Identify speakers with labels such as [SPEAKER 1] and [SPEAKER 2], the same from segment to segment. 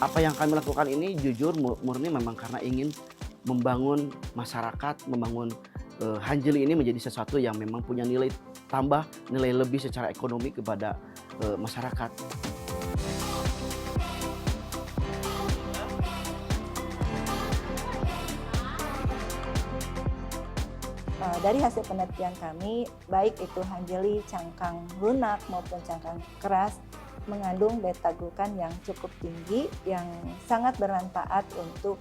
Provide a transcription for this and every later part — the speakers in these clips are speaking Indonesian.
[SPEAKER 1] Apa yang kami lakukan ini jujur murni memang karena ingin membangun masyarakat, membangun, Hanjeli ini menjadi sesuatu yang memang punya nilai tambah, nilai lebih secara ekonomi kepada, masyarakat.
[SPEAKER 2] Dari hasil penelitian kami, baik itu Hanjeli cangkang lunak maupun cangkang keras, mengandung beta-glukan yang cukup tinggi, yang sangat bermanfaat untuk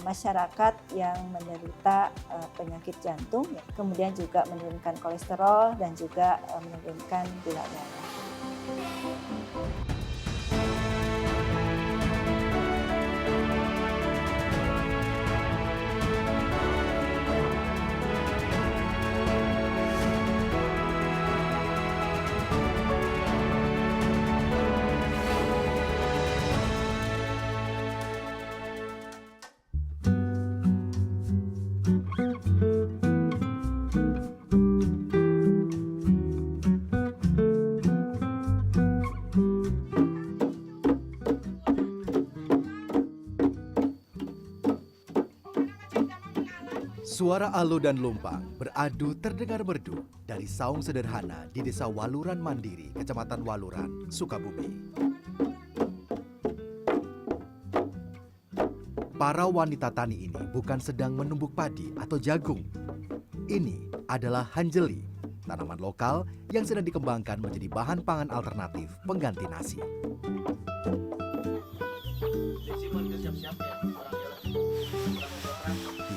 [SPEAKER 2] masyarakat yang menderita penyakit jantung, ya. Kemudian juga menurunkan kolesterol dan juga menurunkan gula darah.
[SPEAKER 3] Suara Alo dan Lumpang beradu terdengar merdu dari saung sederhana di Desa Waluran Mandiri, Kecamatan Waluran, Sukabumi. Para wanita tani ini bukan sedang menumbuk padi atau jagung. Ini adalah hanjeli, tanaman lokal yang sedang dikembangkan menjadi bahan pangan alternatif pengganti nasi.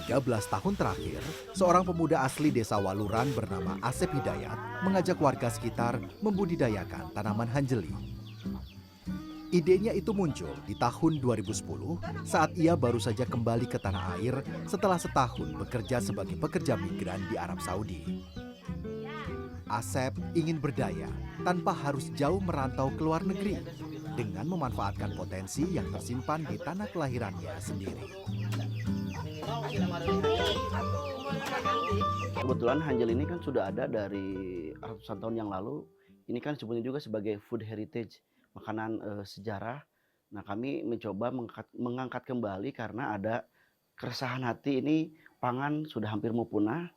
[SPEAKER 3] 13 tahun terakhir, seorang pemuda asli Desa Waluran bernama Asep Hidayat mengajak warga sekitar membudidayakan tanaman hanjeli. Idenya itu muncul di tahun 2010 saat ia baru saja kembali ke tanah air setelah setahun bekerja sebagai pekerja migran di Arab Saudi. Asep ingin berdaya tanpa harus jauh merantau ke luar negeri dengan memanfaatkan potensi yang tersimpan di tanah kelahirannya sendiri.
[SPEAKER 1] Kebetulan Hanjeli ini kan sudah ada dari ratusan tahun yang lalu. Ini kan sebetulnya juga sebagai food heritage, makanan sejarah. Nah, kami mencoba mengangkat kembali karena ada keresahan hati ini pangan sudah hampir mau punah.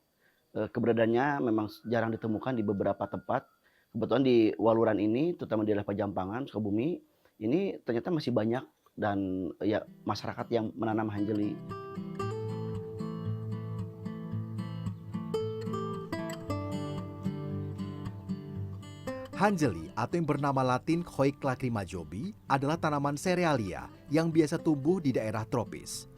[SPEAKER 1] Keberadaannya memang jarang ditemukan di beberapa tempat. Kebetulan di Waluran ini, terutama di daerah Pajampangan, Sukabumi, ini ternyata masih banyak dan ya masyarakat yang menanam hanjeli.
[SPEAKER 3] Hanjeli atau yang bernama latin Hoik lacrimajobi adalah tanaman serealia yang biasa tumbuh di daerah tropis.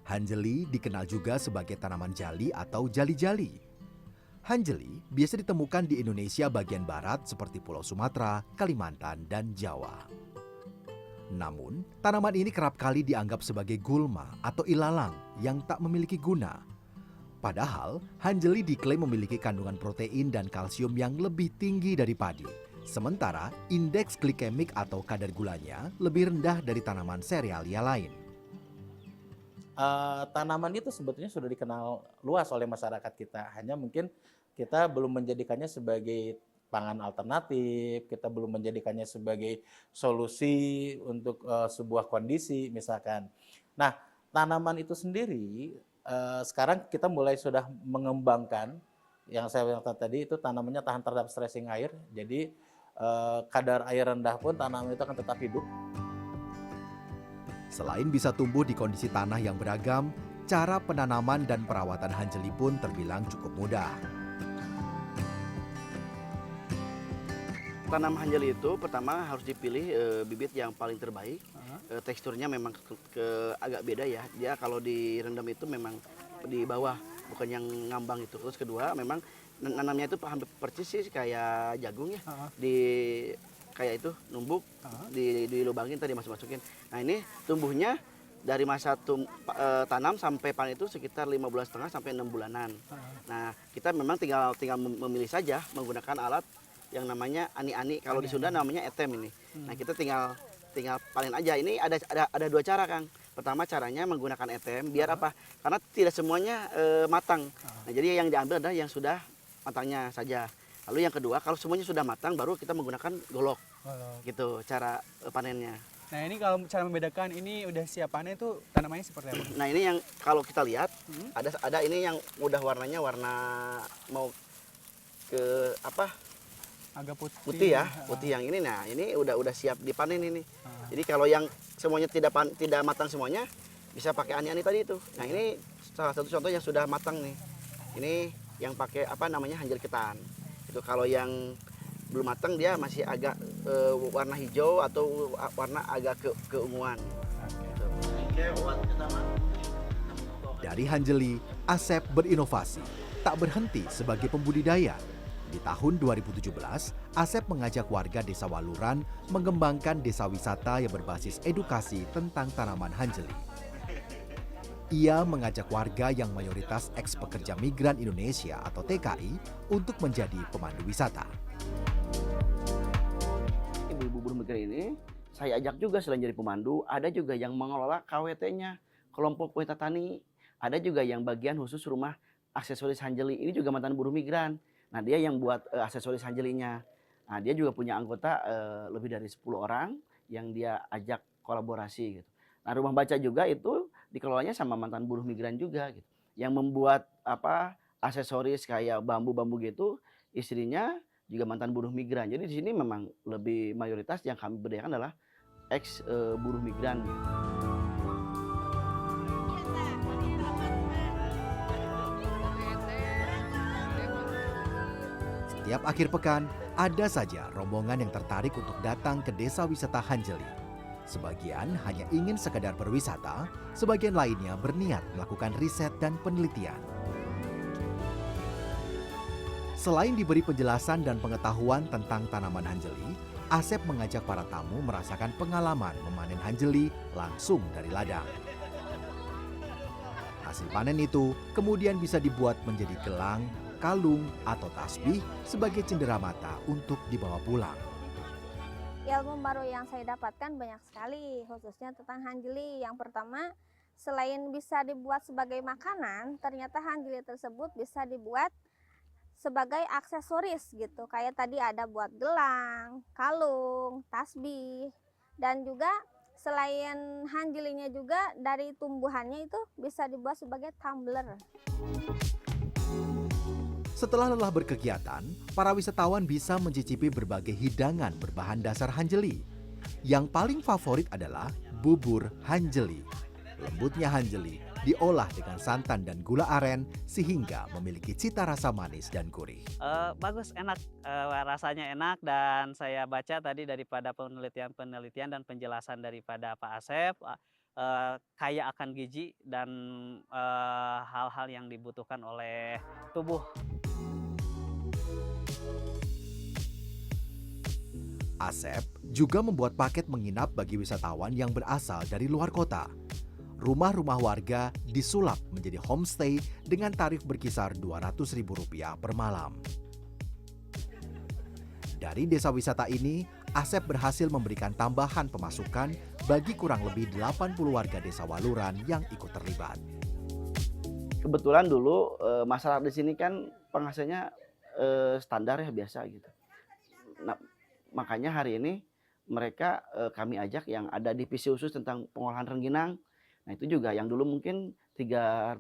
[SPEAKER 3] Hanjeli dikenal juga sebagai tanaman jali atau jali-jali. Hanjeli biasa ditemukan di Indonesia bagian barat seperti Pulau Sumatera, Kalimantan, dan Jawa. Namun, tanaman ini kerap kali dianggap sebagai gulma atau ilalang yang tak memiliki guna. Padahal, hanjeli diklaim memiliki kandungan protein dan kalsium yang lebih tinggi dari padi. Sementara, indeks glikemik atau kadar gulanya lebih rendah dari tanaman serealia lain.
[SPEAKER 4] Tanaman itu sebetulnya sudah dikenal luas oleh masyarakat kita. Hanya mungkin kita belum menjadikannya sebagai pangan alternatif, kita belum menjadikannya sebagai solusi untuk sebuah kondisi misalkan. Nah, tanaman itu sendiri sekarang kita mulai sudah mengembangkan yang saya bilang tadi itu tanamannya tahan terhadap stressing air. Jadi kadar air rendah pun tanaman itu akan tetap hidup.
[SPEAKER 3] Selain bisa tumbuh di kondisi tanah yang beragam, cara penanaman dan perawatan hanjeli pun terbilang cukup mudah.
[SPEAKER 1] Tanam hanjeli itu pertama harus dipilih bibit yang paling terbaik. Teksturnya memang agak beda ya. Dia kalau direndam itu memang di bawah, bukan yang ngambang itu. Terus kedua memang nanamnya itu hampir persis sih kayak jagung ya. Kayak itu numbuk, dilubangin tadi masukin. Nah, ini tumbuhnya dari masa tanam sampai panen itu sekitar 5 bulan setengah sampai 6 bulanan. Nah, kita memang tinggal memilih saja menggunakan alat yang namanya ani-ani. Kalau di Sunda namanya etem ini. Nah, kita tinggal panen aja. Ini ada dua cara, Kang. Pertama caranya menggunakan etem biar apa? Karena tidak semuanya matang. Nah, jadi yang diambil adalah yang sudah matangnya saja. Lalu yang kedua, kalau semuanya sudah matang baru kita menggunakan golok. Gitu cara panennya.
[SPEAKER 5] Nah ini kalau cara membedakan ini udah siap panen itu tanamannya seperti apa?
[SPEAKER 1] Nah ini yang kalau kita lihat ada ini yang udah warnanya warna mau ke apa
[SPEAKER 5] Agak putih.
[SPEAKER 1] putih ya, putih yang ini. Nah ini udah siap dipanen ini. Jadi kalau yang semuanya tidak matang semuanya bisa pakai ani-ani tadi itu. Nah ini salah satu contoh yang sudah matang nih. Ini yang pakai apa namanya hanjel ketan. Itu kalau yang belum matang dia masih agak warna hijau atau warna agak keunguan.
[SPEAKER 3] Dari Hanjeli, Asep berinovasi, tak berhenti sebagai pembudidaya. Di tahun 2017, Asep mengajak warga Desa Waluran mengembangkan desa wisata yang berbasis edukasi tentang tanaman Hanjeli. Ia mengajak warga yang mayoritas eks-pekerja migran Indonesia atau TKI untuk menjadi pemandu wisata.
[SPEAKER 1] Ibu-ibu buruh migran ini saya ajak juga selain jadi pemandu, ada juga yang mengelola KWT-nya, kelompok wanita tani. Ada juga yang bagian khusus rumah aksesoris Hanjeli. Ini juga mantan buruh migran. Nah dia yang buat aksesoris Hanjelinya. Nah dia juga punya anggota lebih dari 10 orang yang dia ajak kolaborasi gitu. Nah rumah baca juga itu dikelolanya sama mantan buruh migran juga gitu. Yang membuat aksesoris kayak bambu-bambu gitu istrinya juga mantan buruh migran. Jadi di sini memang lebih mayoritas yang kami berdayakan adalah ex buruh migran gitu.
[SPEAKER 3] Setiap akhir pekan, ada saja rombongan yang tertarik untuk datang ke desa wisata Hanjeli. Sebagian hanya ingin sekedar berwisata, sebagian lainnya berniat melakukan riset dan penelitian. Selain diberi penjelasan dan pengetahuan tentang tanaman Hanjeli, Asep mengajak para tamu merasakan pengalaman memanen Hanjeli langsung dari ladang. Hasil panen itu kemudian bisa dibuat menjadi gelang, kalung, atau tasbih sebagai cenderamata untuk dibawa pulang.
[SPEAKER 6] Ilmu baru yang saya dapatkan banyak sekali, khususnya tentang Hanjeli. Yang pertama, selain bisa dibuat sebagai makanan, ternyata Hanjeli tersebut bisa dibuat sebagai aksesoris gitu. Kayak tadi ada buat gelang, kalung, tasbih, dan juga selain Hanjelinya juga dari tumbuhannya itu bisa dibuat sebagai tumbler.
[SPEAKER 3] Setelah lelah berkegiatan, para wisatawan bisa mencicipi berbagai hidangan berbahan dasar Hanjeli. Yang paling favorit adalah bubur Hanjeli. Lembutnya Hanjeli diolah dengan santan dan gula aren sehingga memiliki cita rasa manis dan gurih.
[SPEAKER 7] Bagus, enak, rasanya enak, dan saya baca tadi daripada penelitian dan penjelasan daripada Pak Asep, kaya akan gizi dan hal-hal yang dibutuhkan oleh tubuh.
[SPEAKER 3] Asep juga membuat paket menginap bagi wisatawan yang berasal dari luar kota. Rumah-rumah warga disulap menjadi homestay dengan tarif berkisar Rp200.000 per malam. Dari desa wisata ini, Asep berhasil memberikan tambahan pemasukan bagi kurang lebih 80 warga desa Waluran yang ikut terlibat.
[SPEAKER 1] Kebetulan dulu masyarakat di sini kan penghasilannya standar ya, biasa gitu. Nah, makanya hari ini mereka kami ajak yang ada divisi khusus tentang pengolahan rengginang. Nah itu juga yang dulu mungkin 300.000,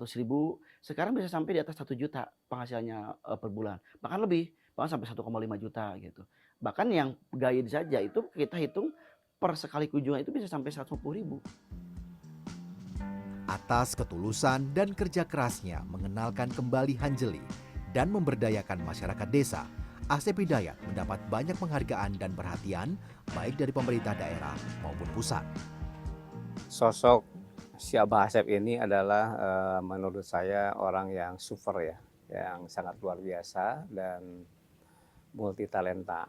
[SPEAKER 1] sekarang bisa sampai di atas 1 juta penghasilannya per bulan. Bahkan lebih, bahkan sampai 1,5 juta gitu. Bahkan yang guide saja itu kita hitung per sekali kunjungan itu bisa sampai 150.000.
[SPEAKER 3] Atas ketulusan dan kerja kerasnya mengenalkan kembali Hanjeli dan memberdayakan masyarakat desa, Asep Hidayat mendapat banyak penghargaan dan perhatian baik dari pemerintah daerah maupun pusat.
[SPEAKER 8] Sosok si Abah Asep ini adalah menurut saya orang yang super ya, yang sangat luar biasa dan multi talenta.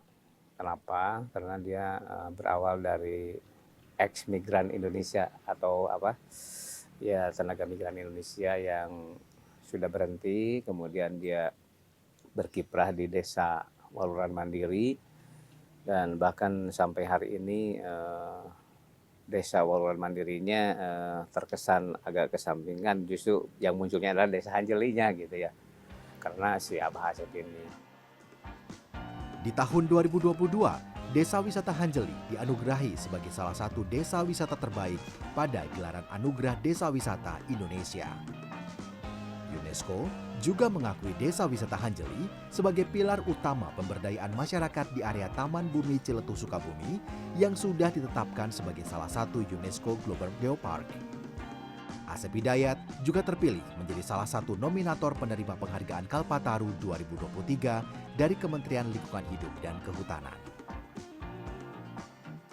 [SPEAKER 8] Kenapa? Karena dia berawal dari ex-migran Indonesia atau tenaga migran Indonesia yang sudah berhenti, kemudian dia berkiprah di desa Waluran Mandiri, dan bahkan sampai hari ini desa Waluran Mandirinya terkesan agak kesampingan, justru yang munculnya adalah desa Hanjelinya gitu ya, karena si Abah Asep ini.
[SPEAKER 3] Di tahun 2022, Desa Wisata Hanjeli dianugerahi sebagai salah satu desa wisata terbaik pada gelaran Anugerah Desa Wisata Indonesia. UNESCO juga mengakui Desa Wisata Hanjeli sebagai pilar utama pemberdayaan masyarakat di area Taman Bumi Ciletuh Sukabumi yang sudah ditetapkan sebagai salah satu UNESCO Global Geopark. Asep Hidayat juga terpilih menjadi salah satu nominator penerima penghargaan Kalpataru 2023 dari Kementerian Lingkungan Hidup dan Kehutanan.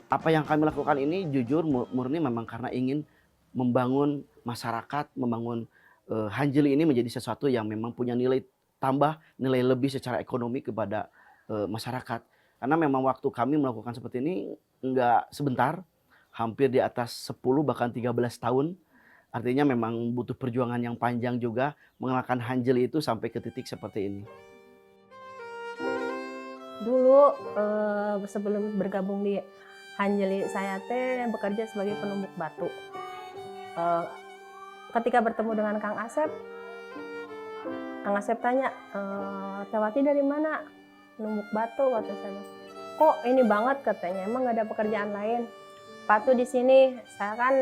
[SPEAKER 1] Apa yang kami lakukan ini jujur murni memang karena ingin membangun masyarakat, membangun Hanjeli ini menjadi sesuatu yang memang punya nilai tambah, nilai lebih secara ekonomi kepada masyarakat. Karena memang waktu kami melakukan seperti ini enggak sebentar, hampir di atas 10 bahkan 13 tahun. Artinya memang butuh perjuangan yang panjang juga mengenalkan Hanjeli itu sampai ke titik seperti ini.
[SPEAKER 9] Dulu sebelum bergabung di Hanjeli, saya bekerja sebagai penumbuk batu. Ketika bertemu dengan Kang Asep tanya, Tewati dari mana? Numbuk batu, kata saya. Kok ini banget katanya, emang gak ada pekerjaan lain? Pak tuh di sini, saya kan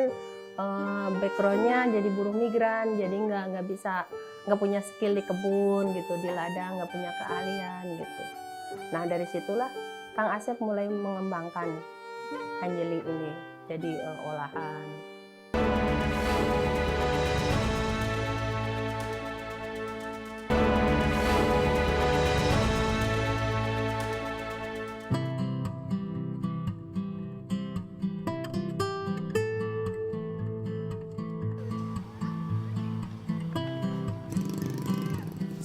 [SPEAKER 9] backgroundnya jadi buruh migran, jadi nggak punya skill di kebun gitu, di ladang nggak punya keahlian gitu. Nah dari situlah Kang Asep mulai mengembangkan Hanjeli ini jadi olahan.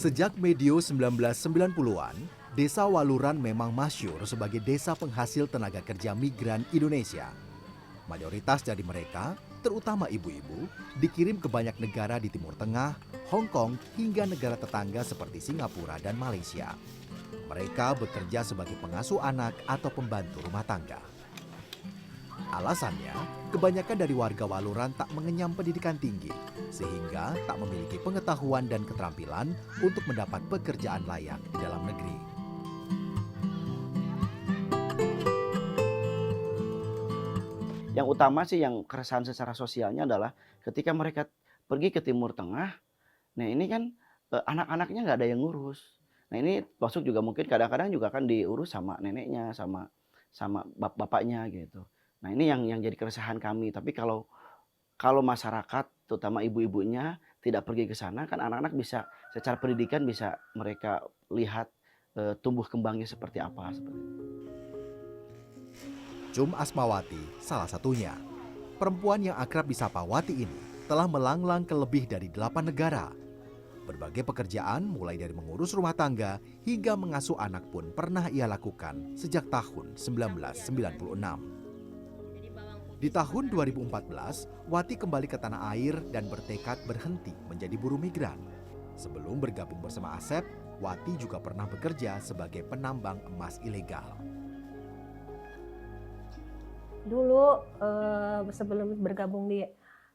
[SPEAKER 3] Sejak medio 1990-an, Desa Waluran memang masyhur sebagai desa penghasil tenaga kerja migran Indonesia. Mayoritas dari mereka, terutama ibu-ibu, dikirim ke banyak negara di Timur Tengah, Hong Kong, hingga negara tetangga seperti Singapura dan Malaysia. Mereka bekerja sebagai pengasuh anak atau pembantu rumah tangga. Alasannya, kebanyakan dari warga Waluran tak mengenyam pendidikan tinggi, sehingga tak memiliki pengetahuan dan keterampilan untuk mendapat pekerjaan layak di dalam negeri.
[SPEAKER 1] Yang utama sih yang keresahan secara sosialnya adalah ketika mereka pergi ke Timur Tengah, nah ini kan anak-anaknya nggak ada yang ngurus. Nah ini masuk juga mungkin kadang-kadang juga kan diurus sama neneknya, sama bapaknya gitu. Nah ini yang jadi keresahan kami. Tapi kalau masyarakat, terutama ibu-ibunya tidak pergi ke sana, kan anak-anak bisa secara pendidikan bisa mereka lihat tumbuh kembangnya seperti apa.
[SPEAKER 3] Cum Asmawati salah satunya. Perempuan yang akrab disapa Wati ini telah melanglang ke lebih dari 8 negara. Berbagai pekerjaan mulai dari mengurus rumah tangga hingga mengasuh anak pun pernah ia lakukan sejak tahun 1996. Di tahun 2014, Wati kembali ke tanah air dan bertekad berhenti menjadi buruh migran. Sebelum bergabung bersama Asep, Wati juga pernah bekerja sebagai penambang emas ilegal.
[SPEAKER 9] Dulu sebelum bergabung di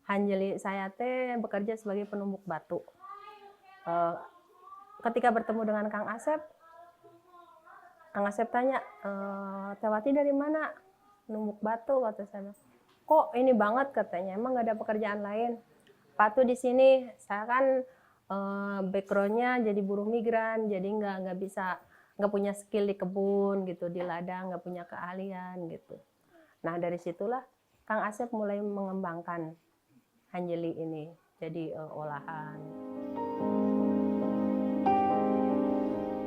[SPEAKER 9] Hanjeli, saya bekerja sebagai penumbuk batu. Ketika bertemu dengan Kang Asep tanya, Tewati dari mana? Numbuk batu, kata saya. Kok ini banget katanya, emang gak ada pekerjaan lain? Pak tuh di sini, saya kan backgroundnya jadi buruh migran, jadi nggak punya skill di kebun gitu, di ladang nggak punya keahlian gitu. Nah dari situlah Kang Asep mulai mengembangkan Hanjeli ini jadi olahan.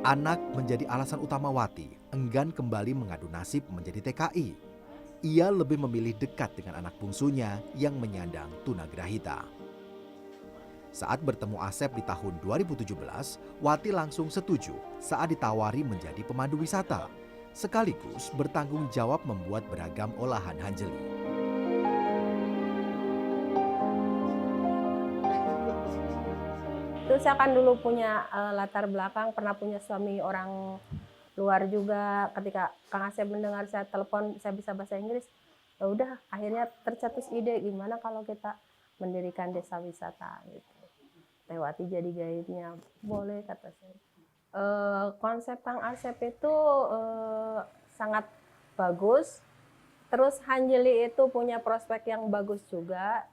[SPEAKER 3] Anak menjadi alasan utama Wati enggan kembali mengadu nasib menjadi TKI. Ia lebih memilih dekat dengan anak bungsunya yang menyandang tunagrahita. Saat bertemu Asep di tahun 2017, Wati langsung setuju saat ditawari menjadi pemandu wisata, sekaligus bertanggung jawab membuat beragam olahan Hanjeli.
[SPEAKER 9] Terus saya kan dulu punya latar belakang, pernah punya suami orang luar juga. Ketika Kang Asep mendengar saya telepon, saya bisa bahasa Inggris, ya udah akhirnya tercetus ide gimana kalau kita mendirikan desa wisata gitu. Tewati jadi guide-nya, boleh kata saya. Konsep Kang Asep itu sangat bagus. Terus Hanjeli itu punya prospek yang bagus juga.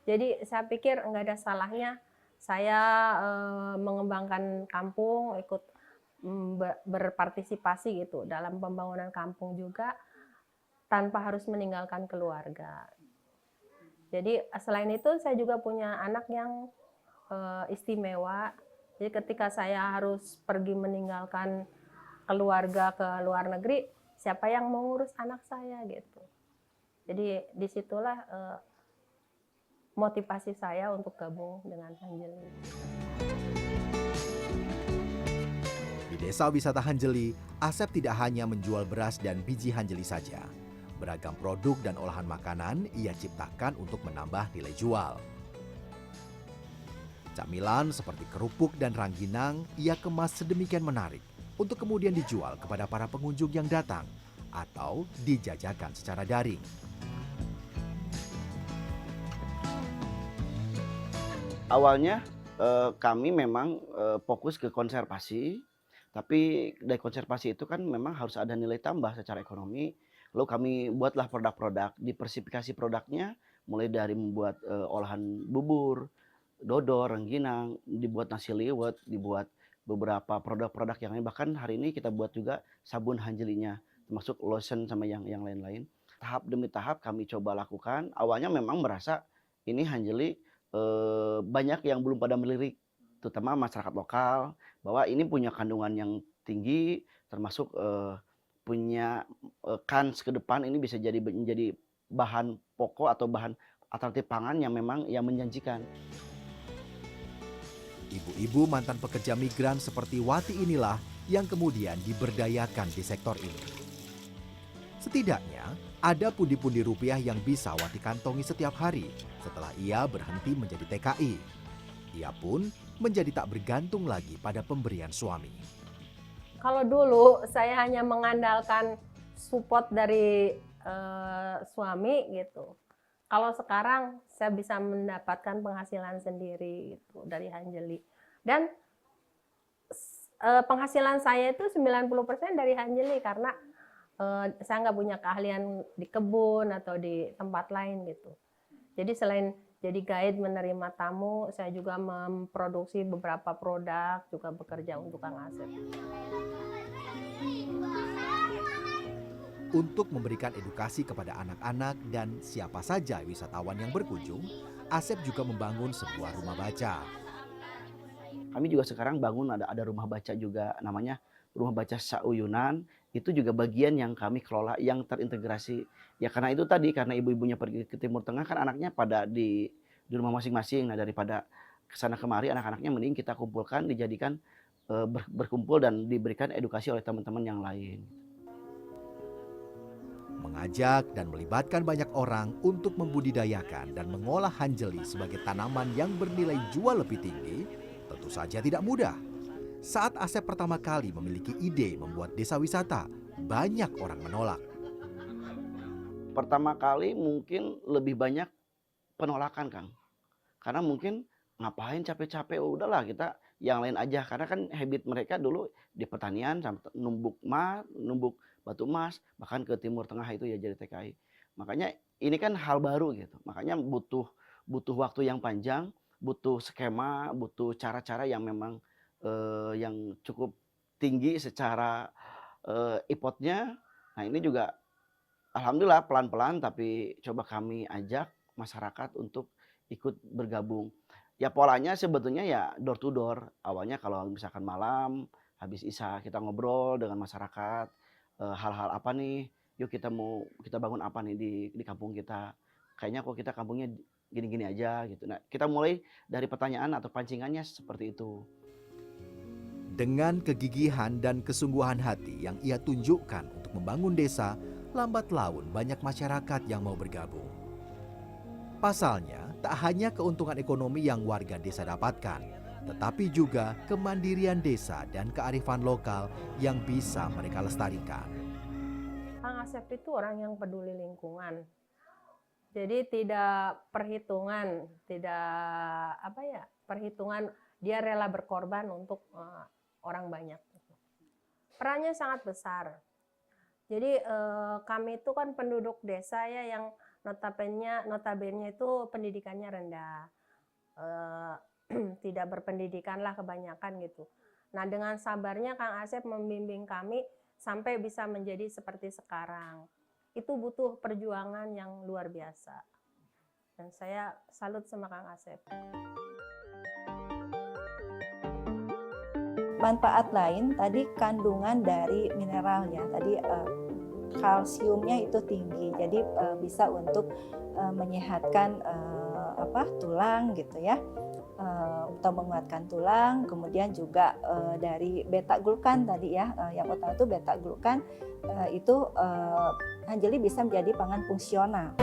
[SPEAKER 9] Jadi saya pikir nggak ada salahnya saya mengembangkan kampung, ikut berpartisipasi gitu dalam pembangunan kampung juga tanpa harus meninggalkan keluarga. Jadi selain itu saya juga punya anak yang istimewa. Jadi ketika saya harus pergi meninggalkan keluarga ke luar negeri, siapa yang mengurus anak saya gitu. Jadi disitulah motivasi saya untuk gabung dengan Hanjeli.
[SPEAKER 3] Di Desa Wisata Hanjeli, Asep tidak hanya menjual beras dan biji Hanjeli saja. Beragam produk dan olahan makanan ia ciptakan untuk menambah nilai jual. Camilan seperti kerupuk dan rangginang ia kemas sedemikian menarik untuk kemudian dijual kepada para pengunjung yang datang atau dijajakan secara daring.
[SPEAKER 1] Awalnya kami memang fokus ke konservasi, tapi dari konservasi itu kan memang harus ada nilai tambah secara ekonomi. Lalu kami buatlah produk-produk, diversifikasi produknya, mulai dari membuat olahan bubur, dodol, rengginang, dibuat nasi liwet, dibuat beberapa produk-produk yang lain. Bahkan hari ini kita buat juga sabun Hanjelinya, termasuk lotion sama yang lain-lain. Tahap demi tahap kami coba lakukan. Awalnya memang merasa ini Hanjeli banyak yang belum pada melirik, terutama masyarakat lokal, bahwa ini punya kandungan yang tinggi, termasuk punya kans ke depan ini bisa menjadi bahan pokok atau bahan alternatif pangan yang memang yang menjanjikan.
[SPEAKER 3] Ibu-ibu mantan pekerja migran seperti Wati inilah yang kemudian diberdayakan di sektor ini. Setidaknya, ada pundi-pundi rupiah yang bisa Wati kantongi setiap hari setelah ia berhenti menjadi TKI. Ia pun menjadi tak bergantung lagi pada pemberian suami.
[SPEAKER 9] Kalau dulu saya hanya mengandalkan support dari suami gitu. Kalau sekarang saya bisa mendapatkan penghasilan sendiri gitu dari Hanjeli. Dan penghasilan saya itu 90% dari Hanjeli karena saya nggak punya keahlian di kebun atau di tempat lain gitu. Jadi selain jadi guide menerima tamu, saya juga memproduksi beberapa produk, juga bekerja untuk Kang Asep.
[SPEAKER 3] Untuk memberikan edukasi kepada anak-anak dan siapa saja wisatawan yang berkunjung, Asep juga membangun sebuah rumah baca.
[SPEAKER 1] Kami juga sekarang bangun ada rumah baca juga, namanya Rumah Baca Sauyunan. Itu juga bagian yang kami kelola yang terintegrasi. Ya karena itu tadi, karena ibu-ibunya pergi ke Timur Tengah kan anaknya pada di rumah masing-masing. Nah daripada kesana kemari anak-anaknya mending kita kumpulkan, dijadikan berkumpul dan diberikan edukasi oleh teman-teman yang lain.
[SPEAKER 3] Mengajak dan melibatkan banyak orang untuk membudidayakan dan mengolah Hanjeli sebagai tanaman yang bernilai jual lebih tinggi, tentu saja tidak mudah. Saat Asep pertama kali memiliki ide membuat desa wisata, banyak orang menolak.
[SPEAKER 1] Pertama kali mungkin lebih banyak penolakan, Kang. Karena mungkin ngapain capek-capek, udahlah kita yang lain aja. Karena kan habit mereka dulu di pertanian, numbuk batu emas, bahkan ke Timur Tengah itu ya jadi TKI. Makanya ini kan hal baru gitu. Makanya butuh waktu yang panjang, butuh skema, butuh cara-cara yang memang yang cukup tinggi secara effort-nya. Nah ini juga alhamdulillah pelan-pelan tapi coba kami ajak masyarakat untuk ikut bergabung. Ya polanya sebetulnya ya door to door. Awalnya kalau misalkan malam habis isya kita ngobrol dengan masyarakat, hal-hal apa nih, yuk kita bangun apa nih di kampung kita. Kayaknya kok kita kampungnya gini-gini aja gitu. Nah kita mulai dari pertanyaan atau pancingannya seperti itu.
[SPEAKER 3] Dengan kegigihan dan kesungguhan hati yang ia tunjukkan untuk membangun desa, lambat laun banyak masyarakat yang mau bergabung. Pasalnya, tak hanya keuntungan ekonomi yang warga desa dapatkan, tetapi juga kemandirian desa dan kearifan lokal yang bisa mereka lestarikan.
[SPEAKER 9] Kang Asep itu orang yang peduli lingkungan. Jadi tidak perhitungan dia rela berkorban untuk orang banyak. Perannya sangat besar. Jadi kami itu kan penduduk desa ya yang notabene itu pendidikannya rendah. Eh, Tidak berpendidikan lah kebanyakan gitu. Nah, dengan sabarnya Kang Asep membimbing kami sampai bisa menjadi seperti sekarang. Itu butuh perjuangan yang luar biasa. Dan saya salut sama Kang Asep.
[SPEAKER 2] Manfaat lain tadi kandungan dari mineral ya. Tadi kalsiumnya itu tinggi. Jadi bisa untuk menyehatkan tulang gitu ya. Atau menguatkan tulang, kemudian juga dari beta glukan tadi ya, yang utama itu beta glukan itu Hanjeli bisa menjadi pangan fungsional.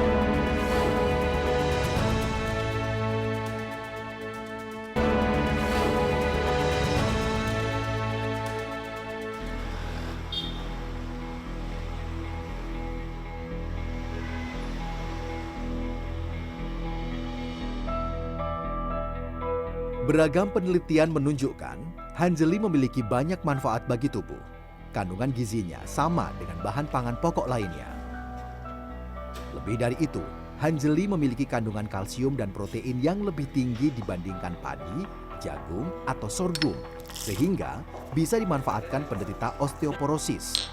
[SPEAKER 3] Beragam penelitian menunjukkan Hanjeli memiliki banyak manfaat bagi tubuh. Kandungan gizinya sama dengan bahan pangan pokok lainnya. Lebih dari itu, Hanjeli memiliki kandungan kalsium dan protein yang lebih tinggi dibandingkan padi, jagung, atau sorghum, sehingga bisa dimanfaatkan penderita osteoporosis.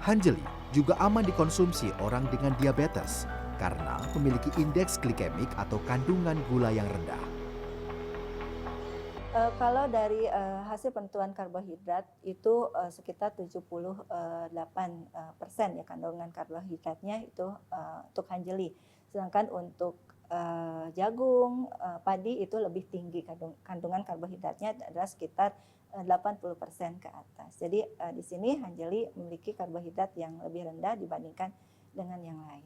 [SPEAKER 3] Hanjeli juga aman dikonsumsi orang dengan diabetes karena memiliki indeks glikemik atau kandungan gula yang rendah.
[SPEAKER 2] Kalau dari hasil penentuan karbohidrat itu sekitar 78% ya kandungan karbohidratnya itu untuk Hanjeli. Sedangkan untuk jagung, padi itu lebih tinggi kandungan karbohidratnya adalah sekitar 80% ke atas. Jadi di sini Hanjeli memiliki karbohidrat yang lebih rendah dibandingkan dengan yang lain.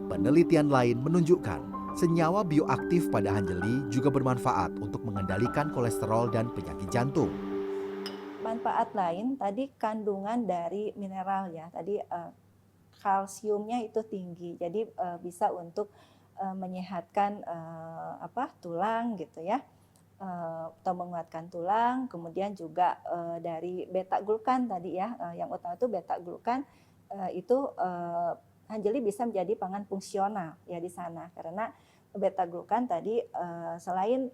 [SPEAKER 3] Penelitian lain menunjukkan senyawa bioaktif pada Hanjeli juga bermanfaat untuk mengendalikan kolesterol dan penyakit jantung.
[SPEAKER 2] Manfaat lain tadi kandungan dari mineral ya. Tadi kalsiumnya itu tinggi. Jadi bisa untuk menyehatkan tulang gitu ya. Atau menguatkan tulang, kemudian juga dari beta glukan tadi ya, yang utama itu beta glukan itu Hanjeli bisa menjadi pangan fungsional ya di sana karena beta glukan tadi selain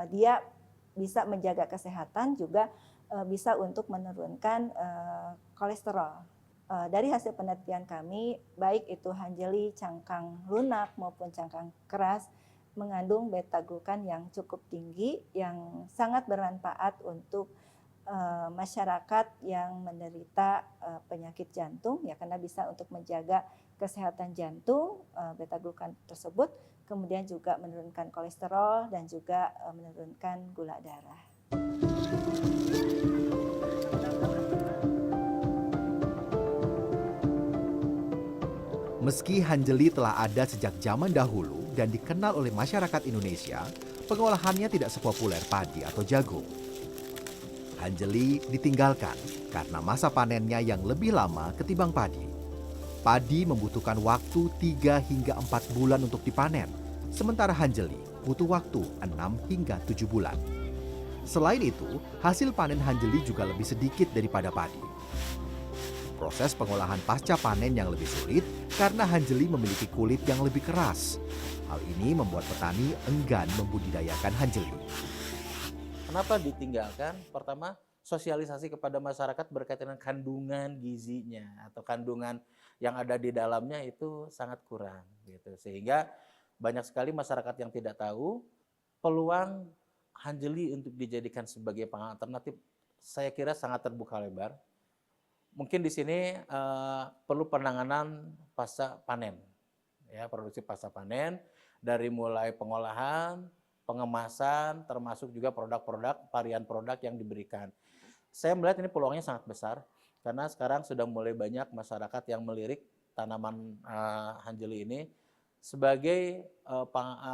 [SPEAKER 2] dia bisa menjaga kesehatan juga bisa untuk menurunkan kolesterol. Dari hasil penelitian kami baik itu Hanjeli cangkang lunak maupun cangkang keras mengandung beta glukan yang cukup tinggi yang sangat bermanfaat untuk masyarakat yang menderita penyakit jantung ya karena bisa untuk menjaga kesehatan jantung beta glukan tersebut kemudian juga menurunkan kolesterol dan juga menurunkan gula darah.
[SPEAKER 3] Meski Hanjeli telah ada sejak zaman dahulu dan dikenal oleh masyarakat Indonesia, pengolahannya tidak sepopuler padi atau jagung. Hanjeli ditinggalkan karena masa panennya yang lebih lama ketimbang padi. Padi membutuhkan waktu 3 hingga 4 bulan untuk dipanen, sementara Hanjeli butuh waktu 6 hingga 7 bulan. Selain itu, hasil panen Hanjeli juga lebih sedikit daripada padi. Proses pengolahan pasca panen yang lebih sulit karena Hanjeli memiliki kulit yang lebih keras. Hal ini membuat petani enggan membudidayakan Hanjeli.
[SPEAKER 4] Kenapa ditinggalkan? Pertama, sosialisasi kepada masyarakat berkaitan dengan kandungan gizinya atau kandungan yang ada di dalamnya itu sangat kurang gitu. Sehingga banyak sekali masyarakat yang tidak tahu peluang Hanjeli untuk dijadikan sebagai pangan alternatif saya kira sangat terbuka lebar. Mungkin di sini perlu penanganan pasca panen. Ya, produksi pasca panen dari mulai pengolahan, pengemasan, termasuk juga produk-produk, varian produk yang diberikan. Saya melihat ini peluangnya sangat besar, karena sekarang sudah mulai banyak masyarakat yang melirik tanaman Hanjeli ini sebagai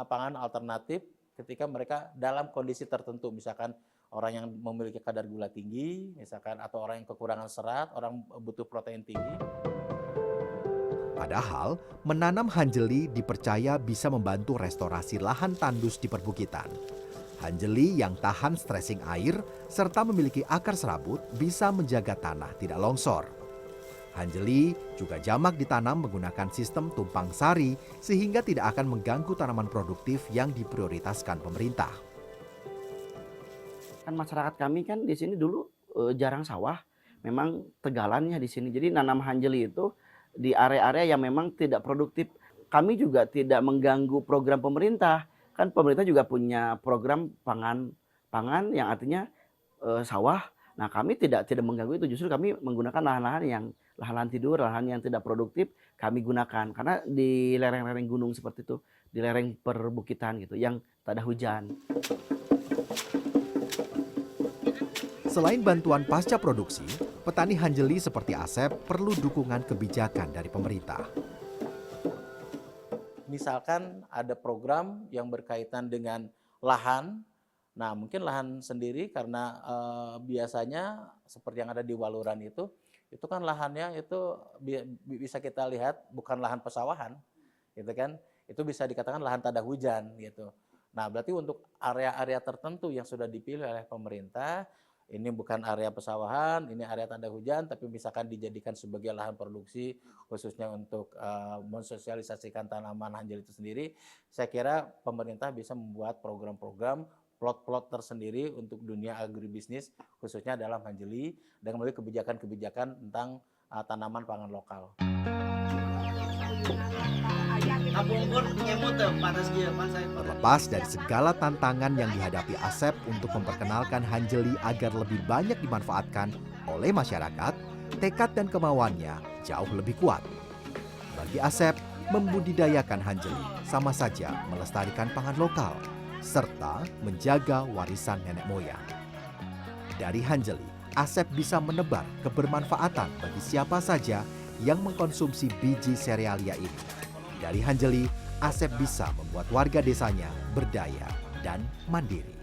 [SPEAKER 4] pangan alternatif ketika mereka dalam kondisi tertentu, misalkan orang yang memiliki kadar gula tinggi, misalkan atau orang yang kekurangan serat, orang butuh protein tinggi.
[SPEAKER 3] Padahal, menanam Hanjeli dipercaya bisa membantu restorasi lahan tandus di perbukitan. Hanjeli yang tahan stressing air serta memiliki akar serabut bisa menjaga tanah tidak longsor. Hanjeli juga jamak ditanam menggunakan sistem tumpang sari sehingga tidak akan mengganggu tanaman produktif yang diprioritaskan pemerintah.
[SPEAKER 1] Kan masyarakat kami kan di sini dulu jarang sawah, memang tegalannya di sini. Jadi nanam hanjeli itu di area-area yang memang tidak produktif. Kami juga tidak mengganggu program pemerintah. Kan pemerintah juga punya program pangan yang artinya sawah. Nah, kami tidak mengganggu itu, justru kami menggunakan lahan-lahan tidur, lahan yang tidak produktif kami gunakan. Karena di lereng-lereng gunung seperti itu, di lereng perbukitan gitu, yang tak ada hujan.
[SPEAKER 3] Selain bantuan pasca produksi, petani hanjeli seperti Asep perlu dukungan kebijakan dari pemerintah.
[SPEAKER 4] Misalkan ada program yang berkaitan dengan lahan. Nah, mungkin lahan sendiri karena biasanya seperti yang ada di Waluran itu kan lahannya itu bisa kita lihat bukan lahan pesawahan, gitu kan? Itu bisa dikatakan lahan tak ada hujan, gitu. Nah, berarti untuk area-area tertentu yang sudah dipilih oleh pemerintah, ini bukan area pesawahan, ini area tak ada hujan, tapi misalkan dijadikan sebagai lahan produksi khususnya untuk mensosialisasikan tanaman hanjeli itu sendiri, saya kira pemerintah bisa membuat program-program plot-plot tersendiri untuk dunia agribisnis khususnya dalam hanjeli dengan melalui kebijakan-kebijakan tentang tanaman pangan lokal.
[SPEAKER 3] Terlepas dari segala tantangan yang dihadapi Asep untuk memperkenalkan hanjeli agar lebih banyak dimanfaatkan oleh masyarakat, tekad dan kemauannya jauh lebih kuat. Bagi Asep, membudidayakan hanjeli sama saja melestarikan pangan lokal, serta menjaga warisan nenek moyang. Dari hanjeli, Asep bisa menebar kebermanfaatan bagi siapa saja yang mengkonsumsi biji serealia ini. Dari hanjeli, Asep bisa membuat warga desanya berdaya dan mandiri.